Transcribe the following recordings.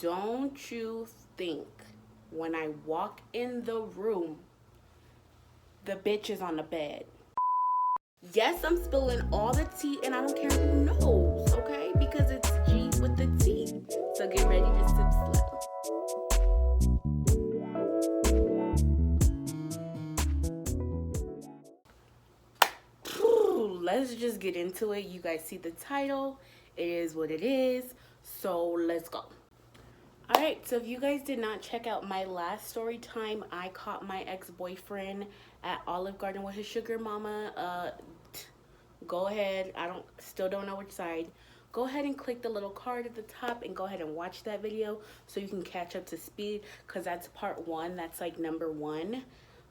Don't you think when I walk in the room, the bitch is on the bed? Yes, I'm spilling all the tea and I don't care who knows, okay? Because it's G with the T. So get ready to sip slow. Let's just get into it. You guys see the title. It is what it is. So let's go. Alright, so if you guys did not check out my last story time, I caught my ex-boyfriend at Olive Garden with his sugar mama. Go ahead. Still don't know which side. Go ahead and click the little card at the top and go ahead and watch that video so you can catch up to speed, because that's part one. That's like number one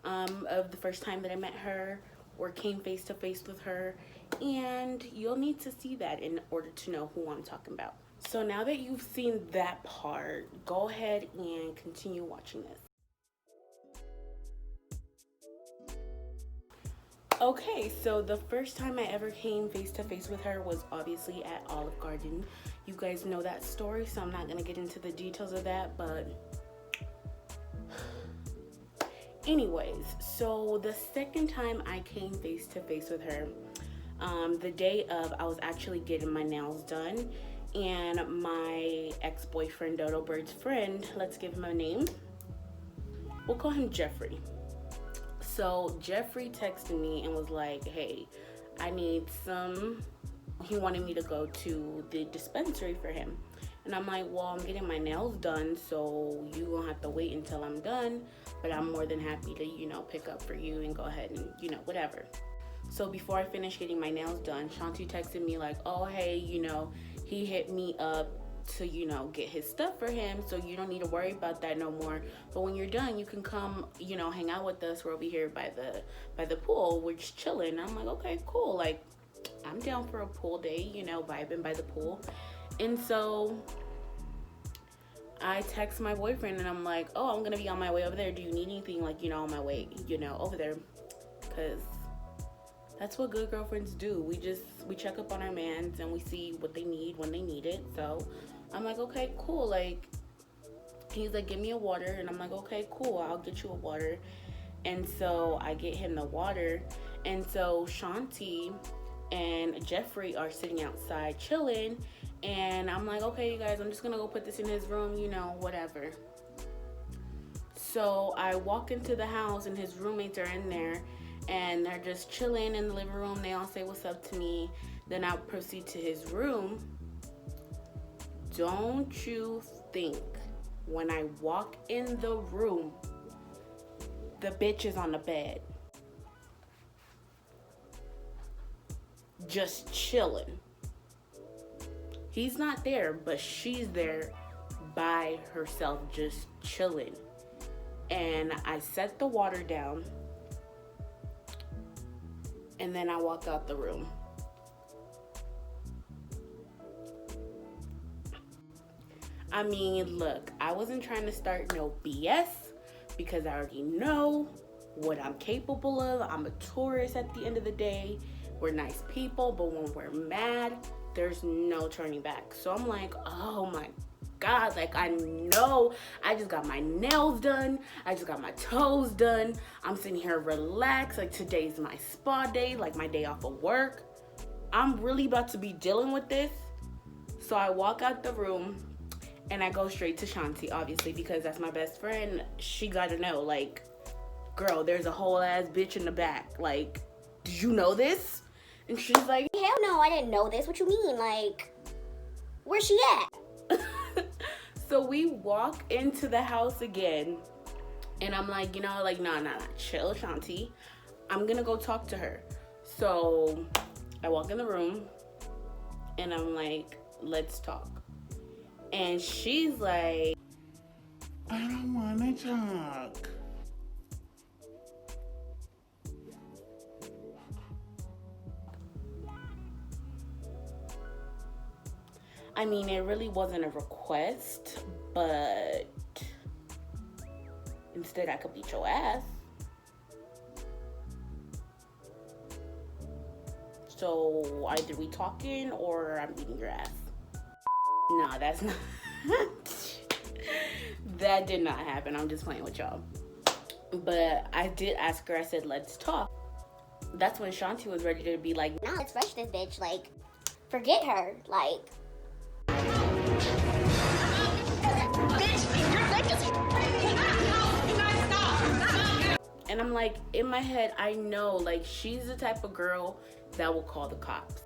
of the first time that I met her or came face to face with her, and you'll need to see that in order to know who I'm talking about. So now that you've seen that part, go ahead and continue watching this. Okay, so the first time I ever came face to face with her was obviously at Olive Garden. You guys know that story, so I'm not gonna get into the details of that, but anyways, so the second time I came face to face with her, the day of, I was actually getting my nails done, and my ex-boyfriend, Dodo Bird's friend, let's give him a name. We'll call him Jeffrey. So Jeffrey texted me and was like, hey, I need some. He wanted me to go to the dispensary for him. And I'm like, well, I'm getting my nails done, so you gonna have to wait until I'm done. But I'm more than happy to, pick up for you and go ahead and, whatever. So before I finished getting my nails done, Shanti texted me like, oh, hey, he hit me up to get his stuff for him, so you don't need to worry about that no more. But when you're done, you can come hang out with us. We're over here by the pool. We're just chilling. I'm like, okay, cool, like I'm down for a pool day, vibing by the pool. And so I text my boyfriend and I'm like, oh, I'm gonna be on my way over there. Do you need anything, like, on my way, over there? Because that's what good girlfriends do. We check up on our mans and we see what they need when they need it. So I'm like, okay, cool. Like, he's like, give me a water. And I'm like, okay, cool, I'll get you a water. And so I get him the water. And so Shanti and Jeffrey are sitting outside chilling. And I'm like, okay, you guys, I'm just gonna go put this in his room, whatever. So I walk into the house and his roommates are in there. And they're just chilling in the living room. They all say what's up to me. Then I proceed to his room. Don't you think when I walk in the room, the bitch is on the bed, just chilling? He's not there, but she's there by herself, just chilling. And I set the water down. And then I walk out the room. I mean, look, I wasn't trying to start no BS because I already know what I'm capable of. I'm a tourist at the end of the day. We're nice people, but when we're mad, there's no turning back. So I'm like, oh my God, like, I know I just got my nails done, I just got my toes done, I'm sitting here relaxed, like today's my spa day, like my day off of work. I'm really about to be dealing with this. So I walk out the room and I go straight to Shanti, obviously, because that's my best friend. She gotta know, like, girl, there's a whole ass bitch in the back, like, did you know this? And she's like, hell no, I didn't know this. What you mean? Like, where's she at? So we walk into the house again, and I'm like, nah, chill, Shanti. I'm gonna go talk to her. So I walk in the room, and I'm like, let's talk. And she's like, I don't wanna talk. I mean, it really wasn't a request, but instead I could beat your ass. So either we talking or I'm beating your ass. Nah, that's not. that did not happen. I'm just playing with y'all. But I did ask her, I said, let's talk. That's when Shanti was ready to be like, nah, let's rush this bitch. Like, forget her. Like, and I'm like, in my head, I know, like, she's the type of girl that will call the cops.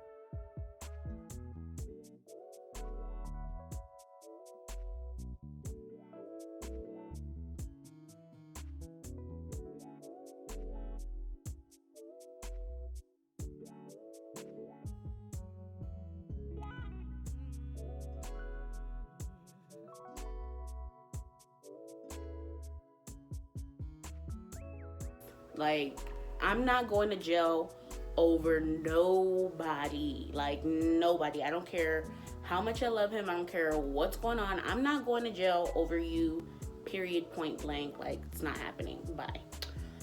Like, I'm not going to jail over nobody. Like, nobody. I don't care how much I love him. I don't care what's going on. I'm not going to jail over you, period, point blank. Like, it's not happening. Bye.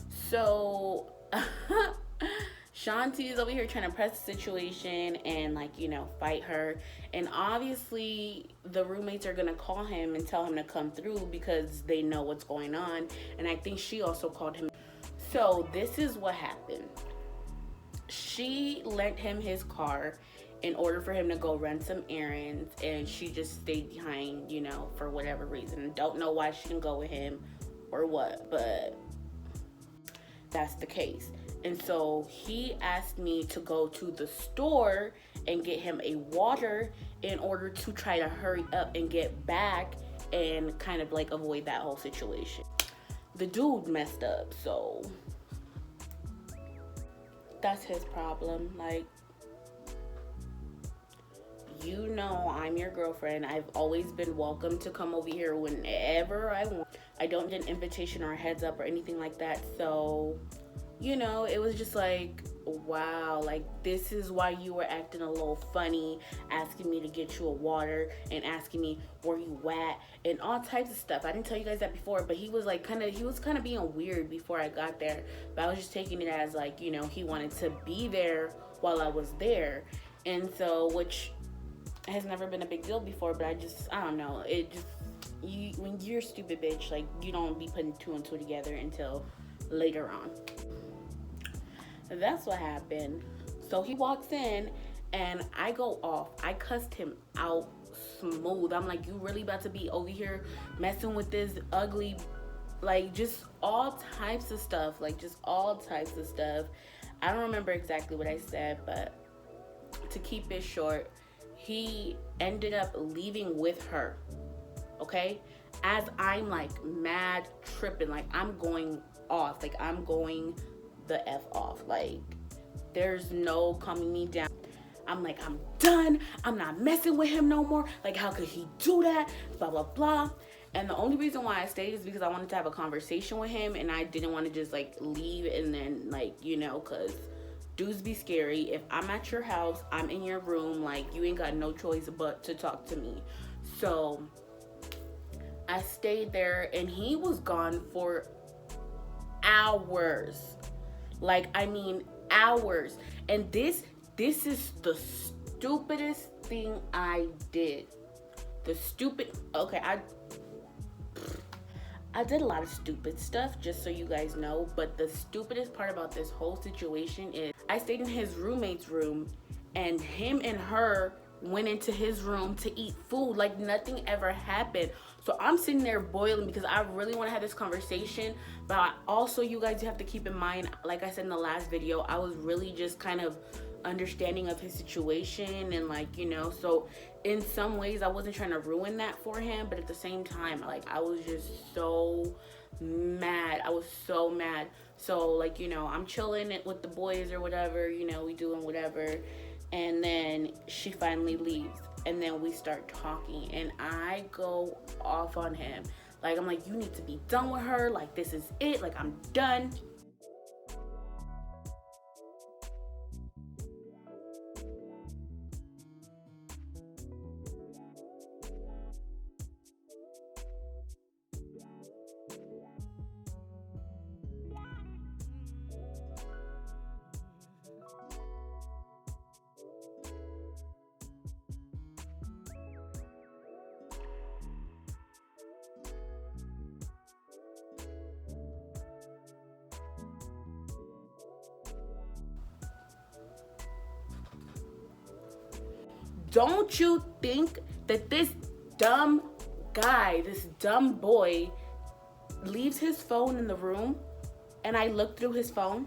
So, Shanti is over here trying to press the situation and, like, you know, fight her. And obviously, the roommates are going to call him and tell him to come through because they know what's going on. And I think she also called him. So this is what happened. She lent him his car in order for him to go run some errands, and she just stayed behind, you know, for whatever reason. Don't know why she didn't go with him or what, but that's the case. And so he asked me to go to the store and get him a water in order to try to hurry up and get back and kind of like avoid that whole situation. The dude messed up, so that's his problem. Like, you know, I'm your girlfriend. I've always been welcome to come over here whenever I want. I don't get an invitation or a heads up or anything like that. So, you know, it was just like, wow, like, this is why you were acting a little funny, asking me to get you a water and asking me where you at and all types of stuff. I didn't tell you guys that before, but he was like kind of being weird before I got there. But I was just taking it as like, you know, he wanted to be there while I was there. And so, which has never been a big deal before, but I don't know. It just, when you're a stupid bitch, like, you don't be putting two and two together until later on. That's what happened. So he walks in and I go off. I cussed him out smooth. I'm like, you really about to be over here messing with this ugly, like, just all types of stuff. Like, just all types of stuff. I don't remember exactly what I said, but to keep it short, he ended up leaving with her. Okay? As I'm like mad tripping, like I'm going off. Like, I'm going the F off. Like, there's no calming me down. I'm like, I'm done. I'm not messing with him no more. Like, how could he do that? Blah, blah, blah. And the only reason why I stayed is because I wanted to have a conversation with him, and I didn't want to just like leave and then, like, you know, because dudes be scary. If I'm at your house, I'm in your room, like, you ain't got no choice but to talk to me. So I stayed there and he was gone for hours. Like, I mean, hours. And this is the stupidest thing I did. Okay, I did a lot of stupid stuff, just so you guys know. But the stupidest part about this whole situation is I stayed in his roommate's room, and him and her went into his room to eat food like nothing ever happened. So I'm sitting there boiling because I really want to have this conversation. But also, you guys have to keep in mind, like I said in the last video, I was really just kind of understanding of his situation, and like, you know, so in some ways I wasn't trying to ruin that for him, but at the same time, like, I was just so mad. I was so mad. So, like, you know, I'm chilling with the boys or whatever, you know, we doing whatever, and then she finally leaves, and then we start talking, and I go off on him. Like, I'm like, you need to be done with her. Like, this is it. Like, I'm done. Don't you think that this dumb guy, this dumb boy, leaves his phone in the room and I look through his phone?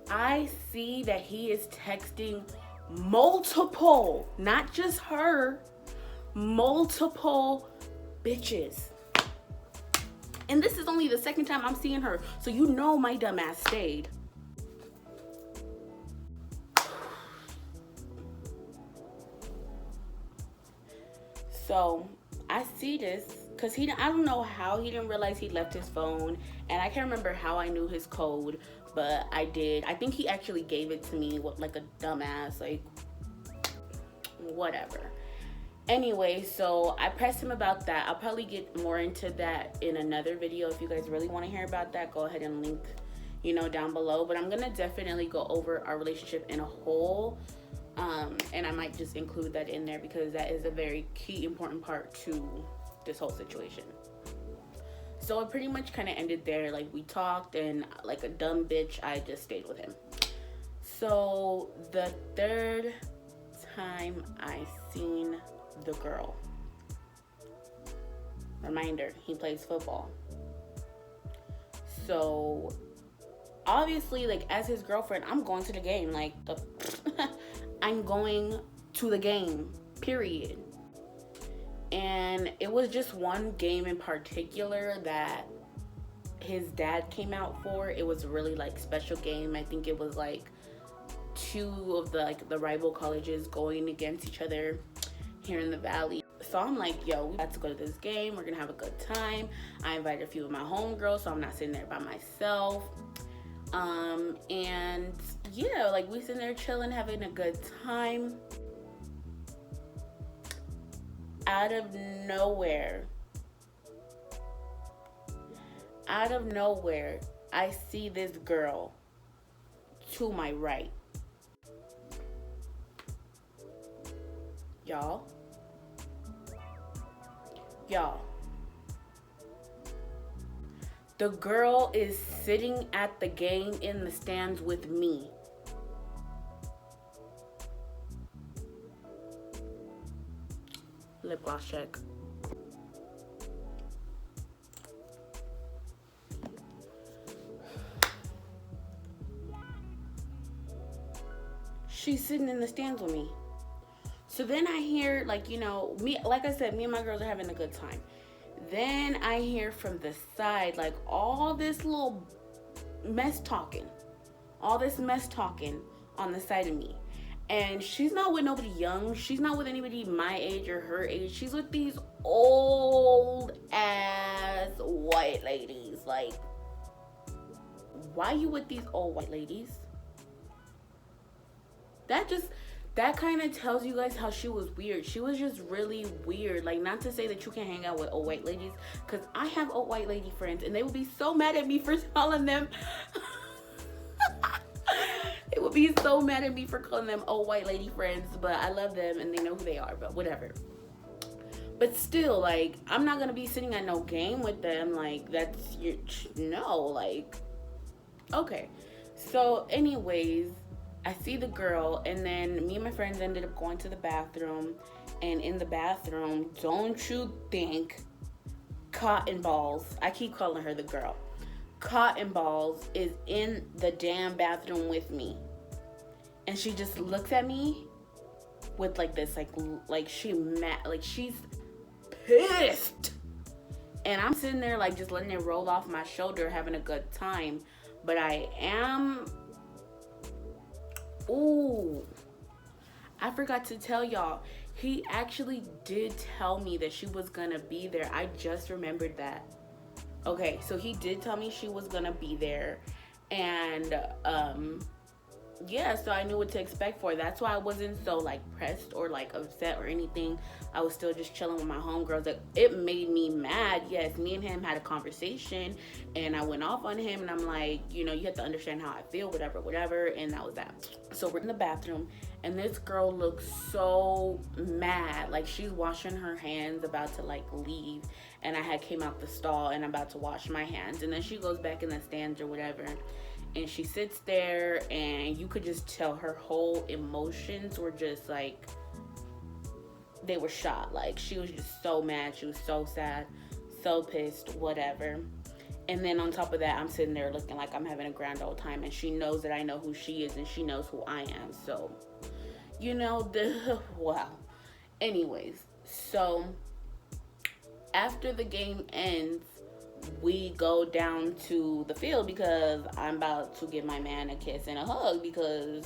I see that he is texting multiple, not just her, multiple bitches. And this is only the second time I'm seeing her, so you know my dumb ass stayed. So I see this because I don't know how he didn't realize he left his phone, and I can't remember how I knew his code, but I did. I think he actually gave it to me with like a dumbass, like whatever. Anyway, so I pressed him about that. I'll probably get more into that in another video. If you guys really want to hear about that, go ahead and link, down below. But I'm gonna definitely go over our relationship in a whole, and I might just include that in there because that is a very key, important part to this whole situation. So it pretty much kind of ended there. Like, we talked, and like a dumb bitch, I just stayed with him. So the third time I seen the girl, reminder, he plays football. So obviously, like, as his girlfriend, I'm going to the game. Like, I'm going to the game, period. And it was just one game in particular that his dad came out for. It was a really like special game. I think it was like two of the rival colleges going against each other here in the valley. So I'm like, yo, we got to go to this game. We're gonna have a good time. I invited a few of my homegirls, so I'm not sitting there by myself. And yeah, like, we sitting there chilling, having a good time. Out of nowhere, I see this girl to my right. Y'all. The girl is sitting at the game in the stands with me. Lip gloss check. She's sitting in the stands with me. So then I hear, like, me, like I said, me and my girls are having a good time. Then I hear from the side, like, all this little mess talking on the side of me. And she's not with nobody young. She's not with anybody my age or her age. She's with these old ass white ladies. Like, why you with these old white ladies? That kind of tells you guys how she was weird. She was just really weird. Like, not to say that you can't hang out with old white ladies, because I have old white lady friends, and they would be so mad at me for calling them. They would be so mad at me for calling them old white lady friends, but I love them, and they know who they are, but whatever. But still, like, I'm not going to be sitting at no game with them. Like, that's your, no, like, okay. So, anyways, I see the girl, and then me and my friends ended up going to the bathroom. And in the bathroom, don't you think Cotton Balls, I keep calling her the girl, Cotton Balls is in the damn bathroom with me. And she just looks at me with like this, like she mad, like she's pissed. And I'm sitting there like just letting it roll off my shoulder, having a good time. But I am... Ooh, I forgot to tell y'all, he actually did tell me that she was gonna be there. I just remembered that. Okay, so he did tell me she was gonna be there. And yeah, so I knew what to expect for. That's why I wasn't so like pressed or like upset or anything. I was still just chilling with my homegirls. Like, it made me mad. Yes, me and him had a conversation, and I went off on him, and I'm like, you have to understand how I feel, whatever, and that was that. So we're in the bathroom, and this girl looks so mad. Like, she's washing her hands, about to like leave, and I had came out the stall, and I'm about to wash my hands, and then she goes back in the stands or whatever. And she sits there, and you could just tell her whole emotions were just like, they were shot. Like, she was just so mad. She was so sad, so pissed, whatever. And then on top of that, I'm sitting there looking like I'm having a grand old time. And she knows that I know who she is, and she knows who I am. So, wow. Anyways, so after the game ends, we go down to the field because I'm about to give my man a kiss and a hug because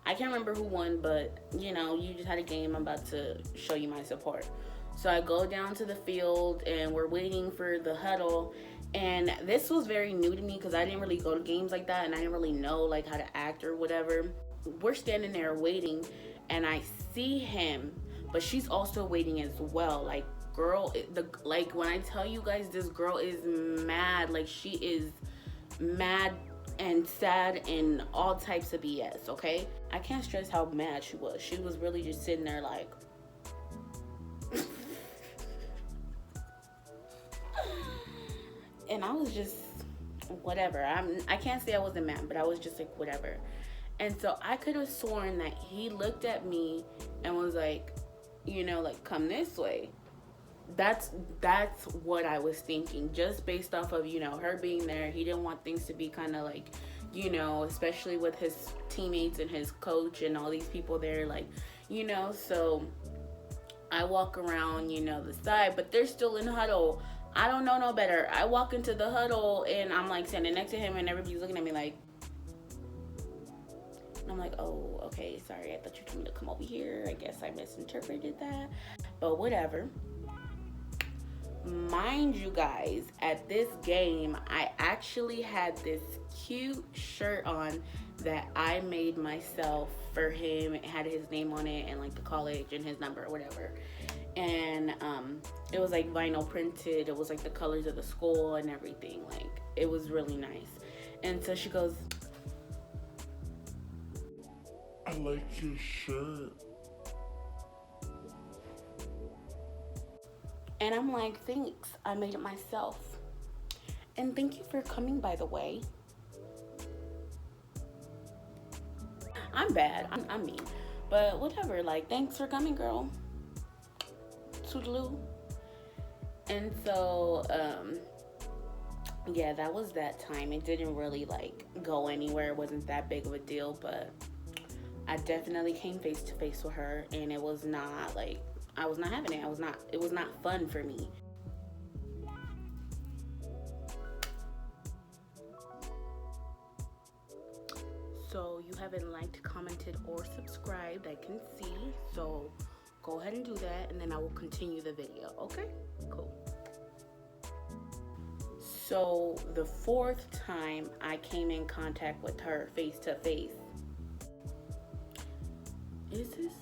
I can't remember who won, but you just had a game. I'm about to show you my support. So I go down to the field and we're waiting for the huddle. And this was very new to me because I didn't really go to games like that and I didn't really know like how to act or whatever. We're standing there waiting and I see him, but she's also waiting as well. Like, girl, like when I tell you guys, this girl is mad. Like, she is mad and sad and all types of BS, okay? I can't stress how mad she was. She was really just sitting there like and I was just whatever. I can't say I wasn't mad, but I was just like whatever. And so I could have sworn that he looked at me and was like, like, come this way. That's what I was thinking, just based off of, her being there. He didn't want things to be kind of like, especially with his teammates and his coach and all these people there, like, so I walk around, the side, but they're still in huddle. I don't know no better. I walk into the huddle and I'm like standing next to him and everybody's looking at me like, and I'm like, oh, okay, sorry, I thought you told me to come over here. I guess I misinterpreted that, but whatever. Mind you guys, at this game, I actually had this cute shirt on that I made myself for him. It had his name on it and like the college and his number or whatever. And it was like vinyl printed. It was like the colors of the school and everything. Like, it was really nice. And so she goes, I like your shirt. and I'm like, thanks, I made it myself. And thank you for coming, by the way. I'm bad. I'm mean. But whatever. Like, thanks for coming, girl. Toodaloo. And so, yeah, that was that time. It didn't really, like, go anywhere. It wasn't that big of a deal. But I definitely came face to face with her. And it was not, like, I was not having it. It was not fun for me. So you haven't liked, commented, or subscribed, I can see. So go ahead and do that, and then I will continue the video. Okay? Cool. So the fourth time I came in contact with her face to face. Is this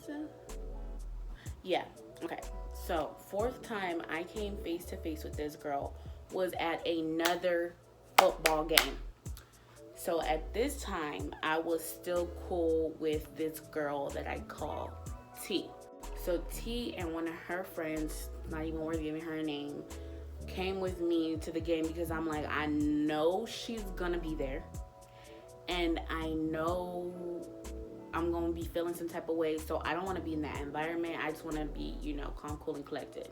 yeah, okay. So fourth time I came face to face with this girl was at another football game. So at this time, I was still cool with this girl that I call T. So T and one of her friends, not even worth giving her a name, came with me to the game because I'm like, I know she's gonna be there. And I know I'm gonna be feeling some type of way. So I don't wanna be in that environment. I just wanna be, calm, cool, and collected.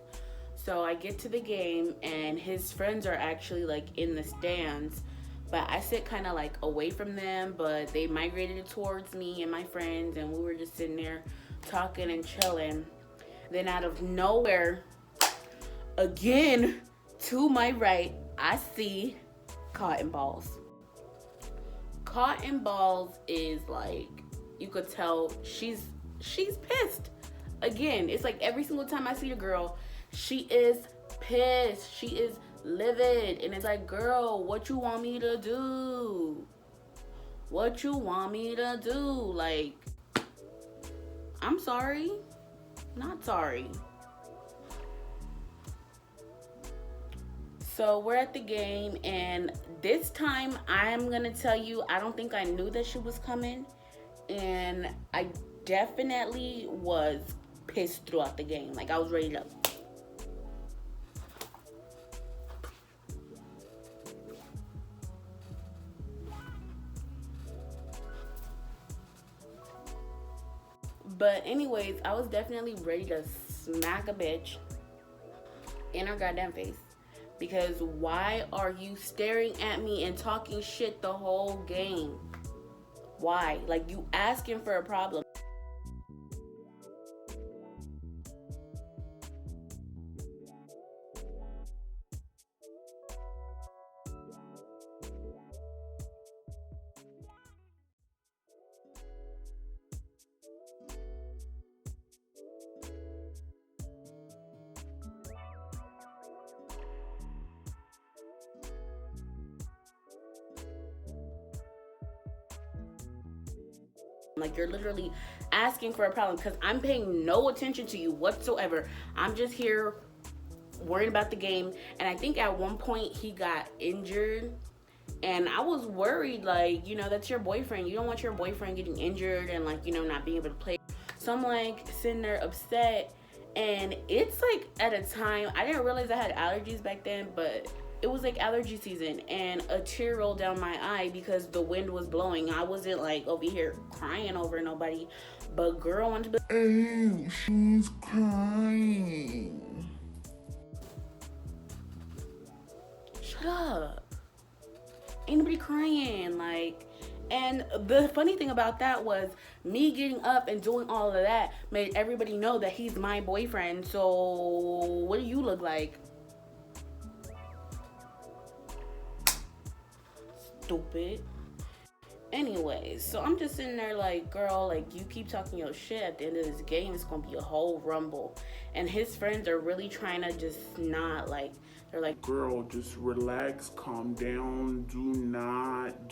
So I get to the game and his friends are actually like in the stands. But I sit kind of like away from them, but they migrated towards me and my friends, and we were just sitting there talking and chilling. Then out of nowhere, again, to my right, I see Cotton Balls. Cotton Balls is like, you could tell she's pissed. Again, it's like every single time I see the girl, she is pissed. She is livid. And it's like, girl, what you want me to do? What you want me to do? Like, I'm sorry. Not sorry. So we're at the game, and this time I'm gonna tell you, I don't think I knew that she was coming, and I definitely was pissed throughout the game. Like, I was ready to But anyways, I was definitely ready to smack a bitch in her goddamn face. Because why are you staring at me and talking shit the whole game? Why? Like, you asking for a problem. Like, you're literally asking for a problem because I'm paying no attention to you whatsoever. I'm just here worried about the game. And I think at one point he got injured. And I was worried, like, you know, that's your boyfriend. You don't want your boyfriend getting injured and, like, you know, not being able to play. So I'm, like, sitting there upset. And it's, like, at a time, I didn't realize I had allergies back then, but it was like allergy season, and a tear rolled down my eye because the wind was blowing. I wasn't like over here crying over nobody, but girl wanted to be, Hey, she's crying. shut up. Ain't nobody crying, like. And the funny thing about that was me getting up and doing all of that made everybody know that he's my boyfriend. So what do you look like? Stupid. Anyways, so I'm just sitting there like, girl, like, you keep talking your shit, at the end of this game it's gonna be a whole rumble. And his friends are really trying to just not, like, they're like, Girl, just relax, calm down. Do not.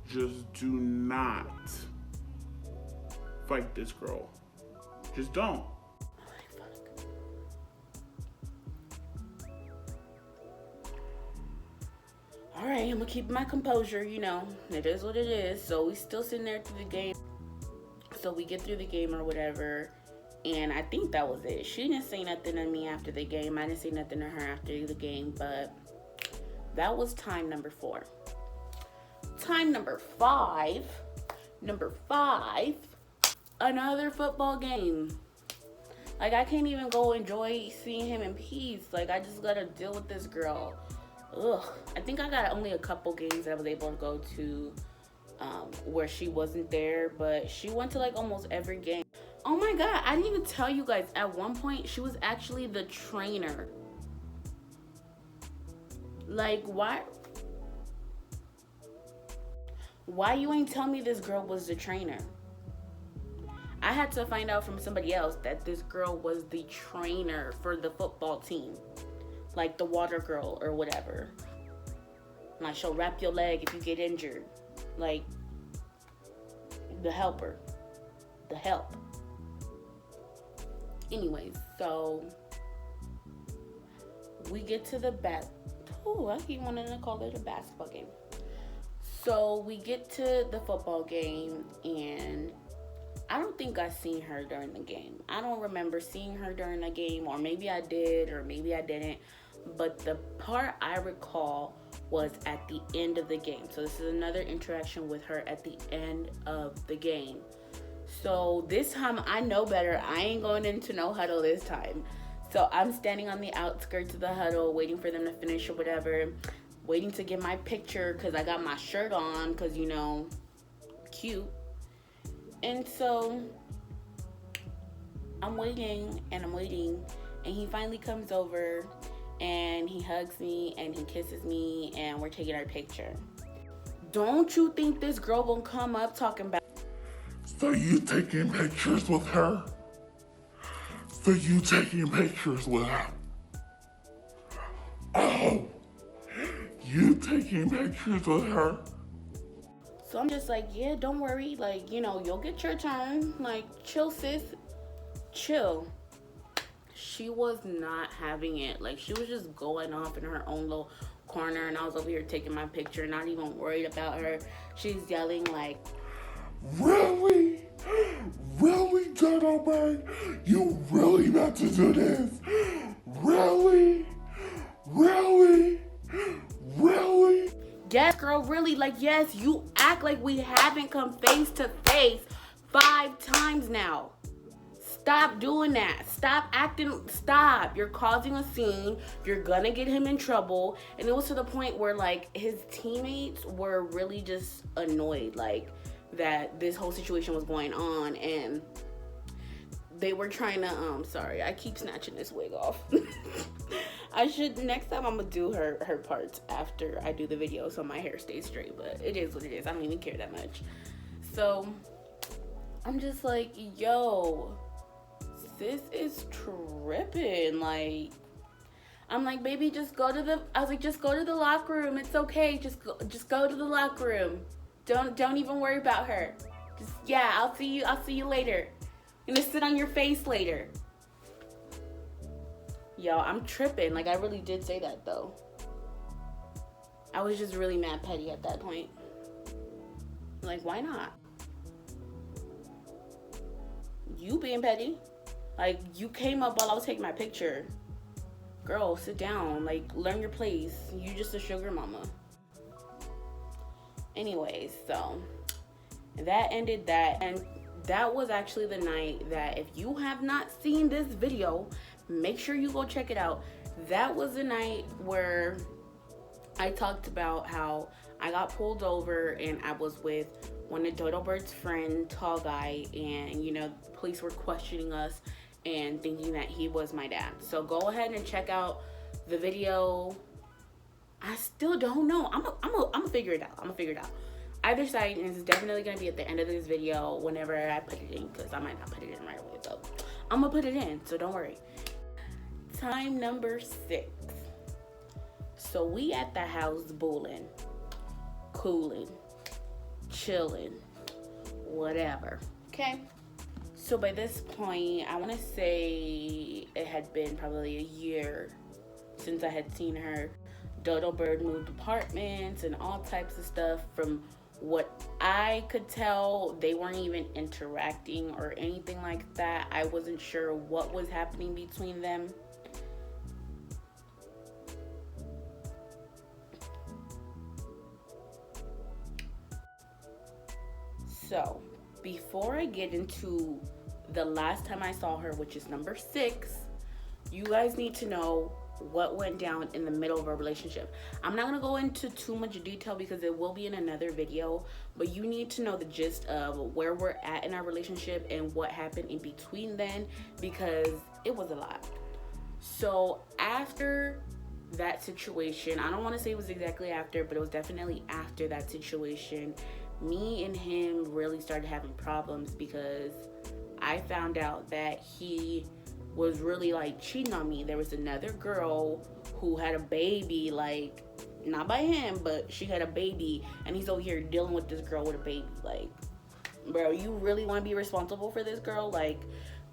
Just do not fight this girl. Just don't. alright, I'm gonna keep my composure, you know, it is what it is. So we still sitting there through the game. So we get through the game or whatever, and I think that was it. She didn't say nothing to me after the game. I didn't say nothing to her after the game, but that was time number 4. Time number 5, another football game. Like, I can't even go enjoy seeing him in peace. Like, I just gotta deal with this girl. Ugh. I think I got only a couple games that I was able to go to where she wasn't there, but she went to like almost every game. Oh my god, I didn't even tell you guys, at one point she was actually the trainer. Like, why you ain't tell me this girl was the trainer? I had to find out from somebody else that this girl was the trainer for the football team. Like the water girl or whatever. Like, she'll wrap your leg if you get injured. Like, the helper. The help. Anyways, so we get to the I keep wanting to call it a basketball game. So we get to the football game, and I don't think I seen her during the game. I don't remember seeing her during the game, or maybe I did, or maybe I didn't. But the part I recall was at the end of the game. So this is another interaction with her at the end of the game. So this time I know better. I ain't going into no huddle this time. So I'm standing on the outskirts of the huddle waiting for them to finish or whatever. Waiting to get my picture because I got my shirt on because, you know, cute. And so I'm waiting and he finally comes over and he hugs me and he kisses me and we're taking our picture. Don't you think this girl gonna come up talking about, So you taking pictures with her? So you taking pictures with her? Oh, you taking pictures with her? so I'm just like, yeah, don't worry, like, you know, you'll get your turn. Like, chill, sis, chill. She was not having it. Like, she was just going off in her own little corner, and I was over here taking my picture, not even worried about her. She's yelling like, Really? Really, gentlemen? You really meant to do this? Really? Really? Really? yes, girl, really. finally, like, yes, you act like we haven't come face to face 5 times now. Stop doing that. Stop acting. Stop. You're causing a scene. You're gonna get him in trouble. And it was to the point where, like, his teammates were really just annoyed, like, that this whole situation was going on. And they were trying to, sorry, I keep snatching this wig off. Next time I'm gonna do her parts after I do the video so my hair stays straight. But it is what it is. I don't even care that much. So, I'm just like, yo, this is tripping. Like, I'm like, baby, just go to the locker room. It's okay. Just go to the locker room. Don't even worry about her. Just, yeah, I'll see you later. I'm gonna sit on your face later. Yo, I'm tripping. Like, I really did say that though. I was just really mad petty at that point. Like, why not? You being petty. Like, you came up while I was taking my picture. Girl, sit down. Like, learn your place. You just a sugar mama. Anyways, so that ended that. And that was actually the night that, if you have not seen this video, make sure you go check it out. That was the night where I talked about how I got pulled over and I was with one of Dodo Bird's friend, tall guy, and, you know, police were questioning us and thinking that he was my dad. So go ahead and check out the video. I still don't know. I'm gonna figure it out. Either side is definitely gonna be at the end of this video whenever I put it in, because I might not put it in right away. So I'm gonna put it in, so don't worry. Time number 6. So we at the house bowling, cooling, chilling, whatever. Okay. So by this point, I want to say it had been probably a year since I had seen her. Dodo Bird moved apartments and all types of stuff. From what I could tell, they weren't even interacting or anything like that. I wasn't sure what was happening between them. So, before I get into the last time I saw her, which is number 6, you guys need to know what went down in the middle of our relationship. I'm not going to go into too much detail because it will be in another video, but you need to know the gist of where we're at in our relationship and what happened in between then, because it was a lot. So, after that situation, I don't want to say it was exactly after, but it was definitely after that situation, me and him really started having problems, because I found out that he was really, like, cheating on me. There was another girl who had a baby, like, not by him, but she had a baby, and he's over here dealing with this girl with a baby. Like, bro, you really want to be responsible for this girl? Like,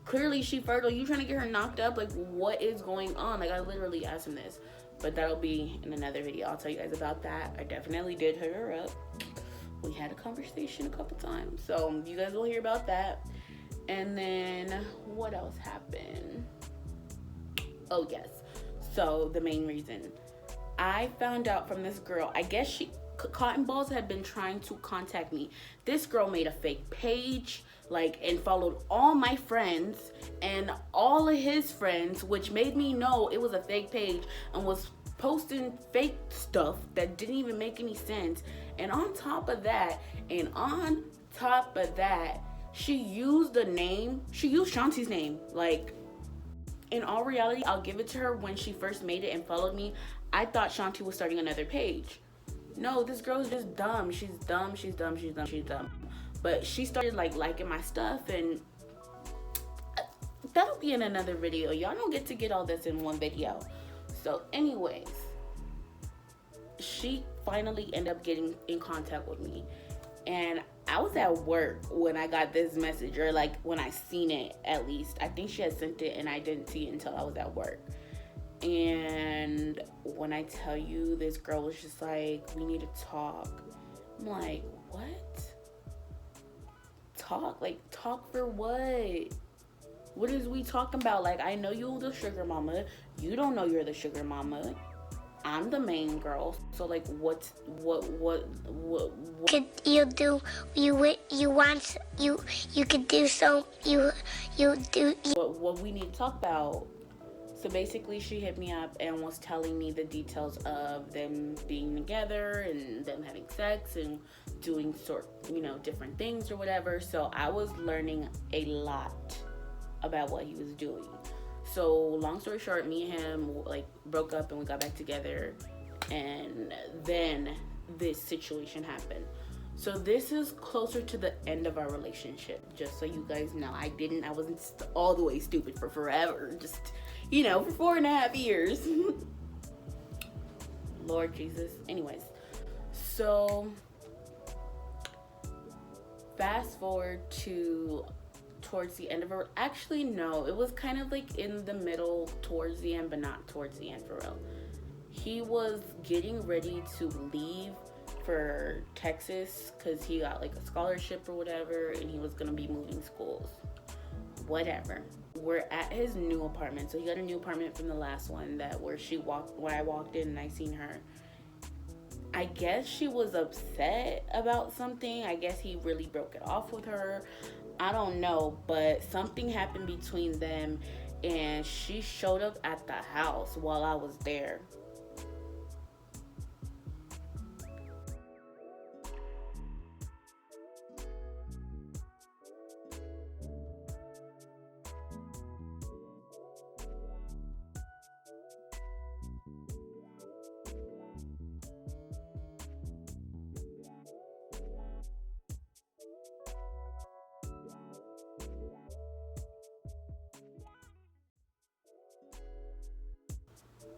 clearly she fertile. You trying to get her knocked up? Like, what is going on? Like, I literally asked him this, but that'll be in another video. I'll tell you guys about that. I definitely did hit her up. We had a conversation a couple times, so you guys will hear about that. And then what else happened? Oh yes, so the main reason I found out from this girl, I guess Cotton Balls had been trying to contact me. This girl made a fake page, like, and followed all my friends and all of his friends, which made me know it was a fake page, and was posting fake stuff that didn't even make any sense. And on top of that, she used Shanti's name. Like, in all reality, I'll give it to her, when she first made it and followed me, I thought Shanti was starting another page. No, this girl's just dumb. She's dumb. But she started, like, liking my stuff, and that'll be in another video. Y'all don't get to get all this in one video. So anyways, she finally ended up getting in contact with me, and I was at work when I got this message, or like when I seen it, at least. I think she had sent it and I didn't see it until I was at work. And when I tell you, this girl was just like, we need to talk. I'm like, what? Talk? Like, talk for what? What is we talking about? Like, I know you're the sugar mama. You don't know you're the sugar mama. I'm the main girl, so like what Could you do you could do so you do what we need to talk about. So basically she hit me up and was telling me the details of them being together and them having sex and doing different things or whatever. So I was learning a lot about what he was doing. So long story short, me and him like broke up and we got back together, and then this situation happened. So this is closer to the end of our relationship, just so you guys know. I wasn't all the way stupid for forever, just for 4.5 years. Lord Jesus. Anyways, so fast forward to towards the end of her, actually no, it was kind of like in the middle towards the end, but not towards the end for real. He was getting ready to leave for Texas because he got like a scholarship or whatever, and he was gonna be moving schools, whatever. We're at his new apartment. So he got a new apartment from the last one where I walked in and I seen her. I guess she was upset about something. I guess he really broke it off with her. I don't know, but something happened between them, and she showed up at the house while I was there.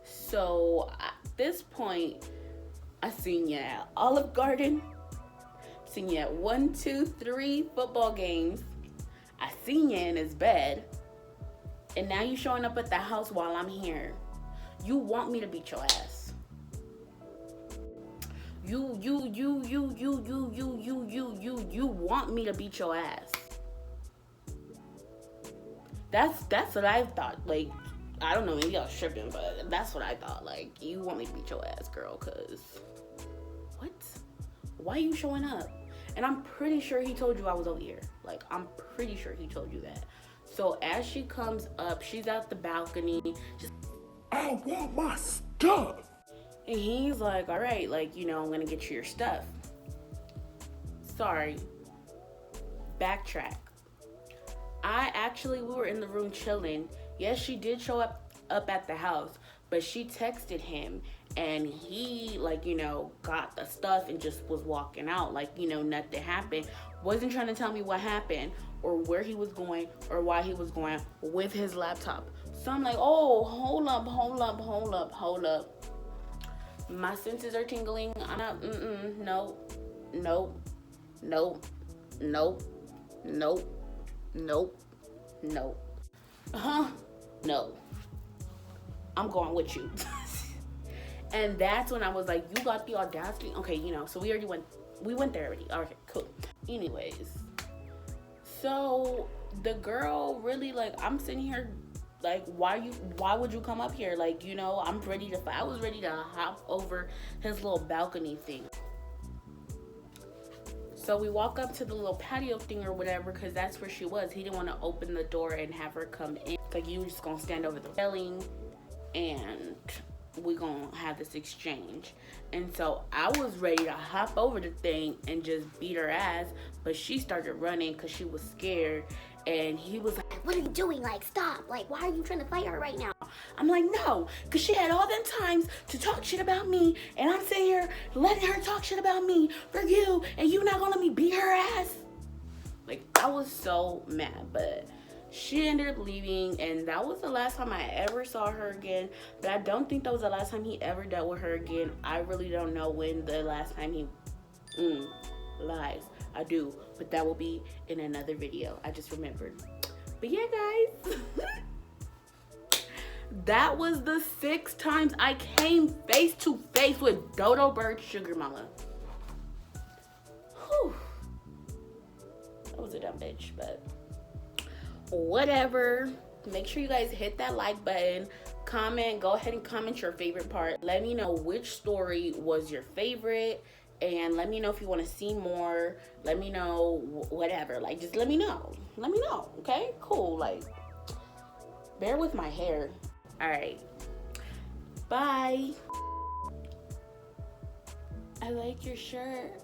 So at this point, I seen you at Olive Garden, seen you at 1, 2, 3 football games. I seen you in his bed, and now you showing up at the house while I'm here. You want me to beat your ass. You want me to beat your ass. That's what I thought. Like, I don't know, maybe I was tripping, but that's what I thought. Like, you want me to beat your ass, girl, cause what? Why are you showing up? And I'm pretty sure he told you I was over here. Like, I'm pretty sure he told you that. So as she comes up, she's out the balcony. I want my stuff. And he's like, all right, like, I'm gonna get you your stuff. Sorry. Backtrack. We were in the room chilling. Yes, she did show up at the house, but she texted him, and he, got the stuff and just was walking out. Like, nothing happened. Wasn't trying to tell me what happened or where he was going or why he was going with his laptop. So I'm like, oh, hold up. My senses are tingling. I'm not, no. No. I'm going with you. And that's when I was like, you got the audacity. Okay, so we went there already. Okay, cool. Anyways, so the girl really, I'm sitting here why would you come up here? I was ready to hop over his little balcony thing. So we walk up to the little patio thing or whatever, because that's where she was. He didn't want to open the door and have her come in. Like, you were just going to stand over the railing and we're going to have this exchange. And so I was ready to hop over the thing and just beat her ass. But she started running because she was scared. And he was like, what are you doing? Like, stop. Like, why are you trying to fight her right now? I'm like, no, because she had all them times to talk shit about me, and I'm sitting here letting her talk shit about me for you, and you not gonna let me beat her ass? Like, I was so mad, but she ended up leaving, and that was the last time I ever saw her again. But I don't think that was the last time he ever dealt with her again. I really don't know when the last time he lies. I do, but that will be in another video. I just remembered. But yeah, guys. That was the 6 times I came face to face with Dodo Bird Sugar Mama. Whew. That was a dumb bitch, but whatever. make sure you guys hit that like button, comment, go ahead and comment your favorite part. Let me know which story was your favorite, and let me know if you want to see more. Let me know whatever, like, just let me know, okay? Cool. Like, bear with my hair. All right, bye. I like your shirt.